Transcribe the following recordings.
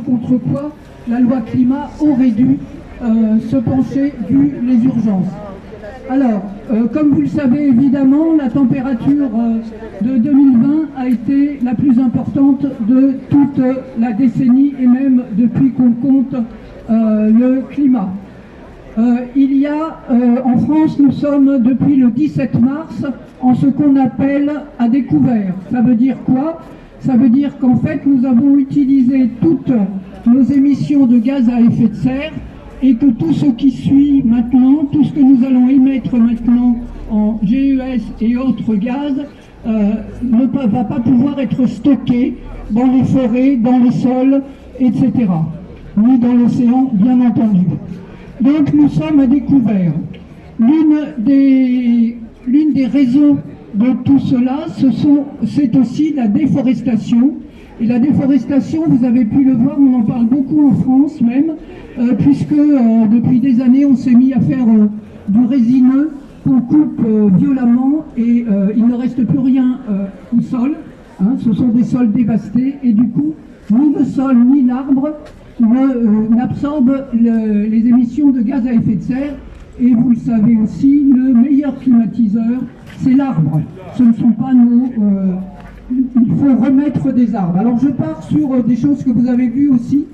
contre quoi la loi climat aurait dû se pencher vu les urgences. Alors, comme vous le savez évidemment, la température de 2020 a été la plus importante de toute la décennie et même depuis qu'on compte le climat. Il y a, en France, nous sommes depuis le 17 mars en ce qu'on appelle à découvert. Ça veut dire quoi? Ça veut dire qu'en fait, nous avons utilisé toutes nos émissions de gaz à effet de serre et que tout ce qui suit maintenant, tout ce que nous allons émettre maintenant en GES et autres gaz, ne va pas pouvoir être stocké dans les forêts, dans les sols, etc. Ni dans l'océan, bien entendu. Donc nous sommes à découvert. L'une des raisons de tout cela, c'est aussi la déforestation. Et la déforestation, vous avez pu le voir, on en parle beaucoup en France même, puisque depuis des années, on s'est mis à faire du résineux qu'on coupe violemment et il ne reste plus rien au sol. Hein, ce sont des sols dévastés et du coup, ni le sol ni l'arbre n'absorbent les émissions de gaz à effet de serre. Et vous le savez aussi, le meilleur climatiseur, c'est l'arbre. Ce ne sont pas nos... il faut remettre des arbres. Alors je pars sur des choses que vous avez vues aussi.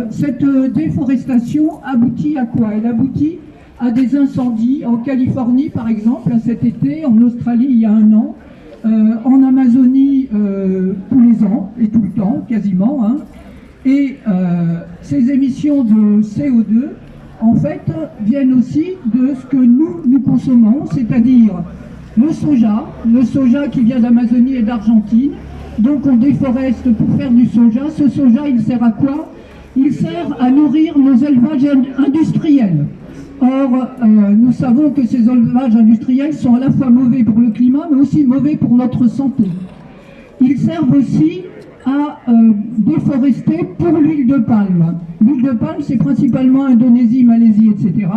Cette déforestation aboutit à quoi? Elle aboutit à des incendies en Californie par exemple, cet été, en Australie il y a 1 an, en Amazonie tous les ans, et tout le temps quasiment. Hein. Et ces émissions de CO2, en fait, viennent aussi de ce que nous consommons, c'est-à-dire le soja qui vient d'Amazonie et d'Argentine. Donc on déforeste pour faire du soja. Ce soja, il sert à quoi? Il sert à nourrir nos élevages industriels. Or, nous savons que ces élevages industriels sont à la fois mauvais pour le climat, mais aussi mauvais pour notre santé. Ils servent aussi à déforester pour l'huile de palme. L'huile de palme, c'est principalement Indonésie, Malaisie, etc.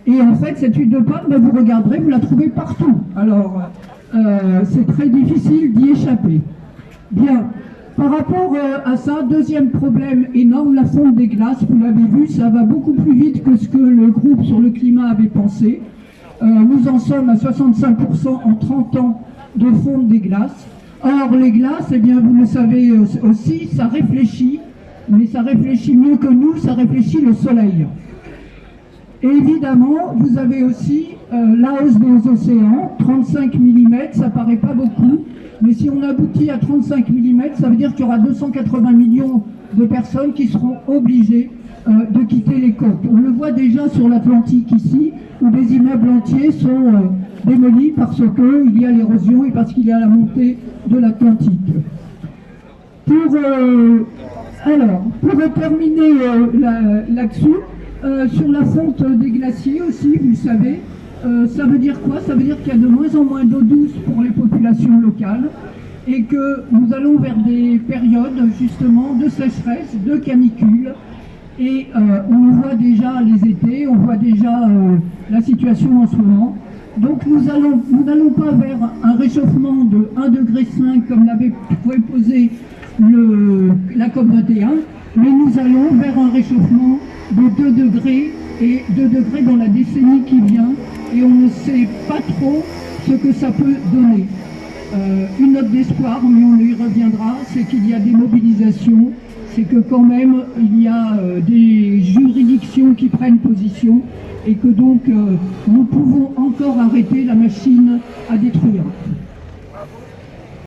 Et en fait, cette huile de palme, ben, vous regarderez, vous la trouvez partout. Alors, c'est très difficile d'y échapper. Bien, par rapport à ça, deuxième problème énorme, la fonte des glaces. Vous l'avez vu, ça va beaucoup plus vite que ce que le groupe sur le climat avait pensé. Nous en sommes à 65% en 30 ans de fonte des glaces. Or, les glaces, eh bien, vous le savez aussi, ça réfléchit, mais ça réfléchit mieux que nous, ça réfléchit le soleil. Et évidemment, vous avez aussi la hausse des océans, 35 mm, ça paraît pas beaucoup, mais si on aboutit à 35 mm, ça veut dire qu'il y aura 280 millions de personnes qui seront obligées de quitter les côtes. On le voit déjà sur l'Atlantique ici, où des immeubles entiers sont démolis parce qu'il y a l'érosion et parce qu'il y a la montée de l'Atlantique. Pour terminer là-dessus, sur la fonte des glaciers aussi, vous le savez, ça veut dire quoi? Ça veut dire qu'il y a de moins en moins d'eau douce pour les populations locales et que nous allons vers des périodes justement de sécheresse, de canicule. Et on voit déjà les étés, on voit déjà la situation en ce moment. Donc nous n'allons pas vers un réchauffement de 1,5 degré comme l'avait proposé la COP21, mais nous allons vers un réchauffement de 2 degrés et 2 degrés dans la décennie qui vient, et on ne sait pas trop ce que ça peut donner. Une note d'espoir, mais on y reviendra, c'est qu'il y a des mobilisations, c'est que quand même il y a des juridictions qui prennent position et que donc nous pouvons encore arrêter la machine à détruire.